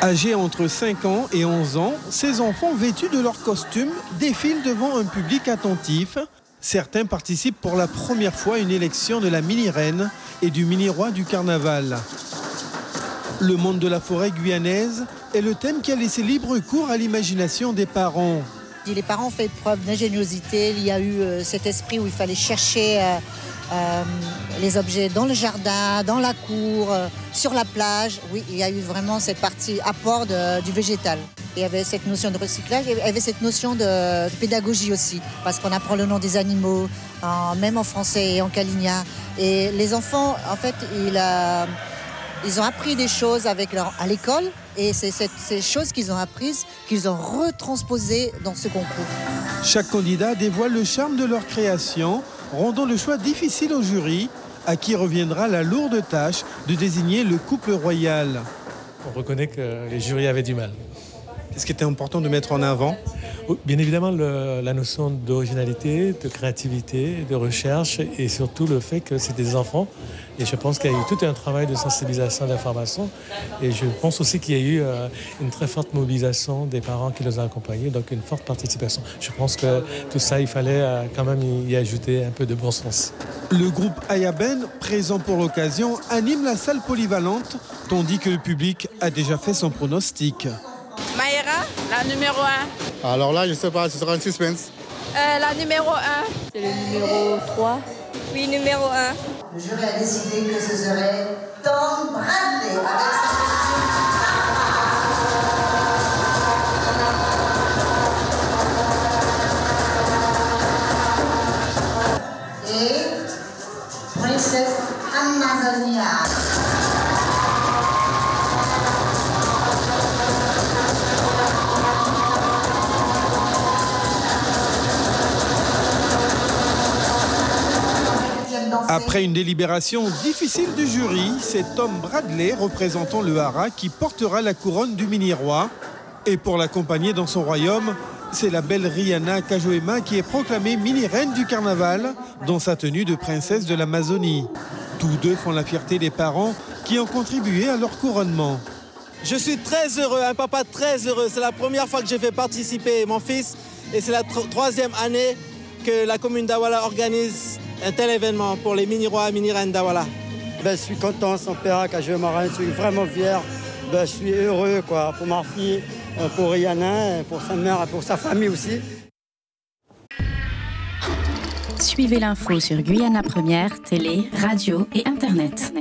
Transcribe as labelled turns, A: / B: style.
A: Âgés entre 5 ans et 11 ans, ces enfants vêtus de leur costume défilent devant un public attentif. Certains participent pour la première fois à une élection de la mini-reine et du mini-roi du carnaval. Le monde de la forêt guyanaise est le thème qui a laissé libre cours à l'imagination des parents.
B: Les parents ont fait preuve d'ingéniosité. Il y a eu cet esprit où il fallait chercher les objets dans le jardin, dans la cour, sur la plage. Oui, il y a eu vraiment cette partie apport du végétal. Il y avait cette notion de recyclage, il y avait cette notion de pédagogie aussi, parce qu'on apprend le nom des animaux, même en français et en kaligna. Et les enfants, en fait, ils ont appris des choses à l'école, et c'est ces choses qu'ils ont apprises qu'ils ont retransposées dans ce concours.
A: Chaque candidat dévoile le charme de leur création, rendant le choix difficile au jury, à qui reviendra la lourde tâche de désigner le couple royal.
C: On reconnaît que les jurys avaient du mal.
A: Qu'est-ce qui était important de mettre en avant ?
C: Bien évidemment, la notion d'originalité, de créativité, de recherche et surtout le fait que c'est des enfants. Et je pense qu'il y a eu tout un travail de sensibilisation, d'information. Et je pense aussi qu'il y a eu une très forte mobilisation des parents qui les ont accompagnés, donc une forte participation. Je pense que tout ça, il fallait quand même y ajouter un peu de bon sens.
A: Le groupe Ayaben, présent pour l'occasion, anime la salle polyvalente, tandis que le public a déjà fait son pronostic.
D: Maïra, la numéro 1.
E: Alors là, je ne sais pas, ce sera un suspense.
D: La numéro 1.
F: C'est le numéro 3.
D: Oui, numéro 1.
B: Le jury a décidé que ce serait Tom Bradley avec sa et Princesse Amazonia.
A: Après une délibération difficile du jury, c'est Tom Bradley, représentant le Hara, qui portera la couronne du mini-roi. Et pour l'accompagner dans son royaume, c'est la belle Rihanna Kajoema qui est proclamée mini-reine du carnaval dans sa tenue de princesse de l'Amazonie. Tous deux font la fierté des parents qui ont contribué à leur couronnement.
G: Je suis très heureux, un papa très heureux. C'est la première fois que j'ai fait participer mon fils et c'est la troisième année que la commune d'Awala organise un tel événement pour les mini-rois et mini-reines d'Awala.
H: Je suis content, son père, Kajoema, je suis vraiment fier. Je suis heureux pour ma fille, pour Rihanna, pour sa mère, pour sa famille aussi.
I: Suivez l'info sur Guyana Première, télé, radio et Internet.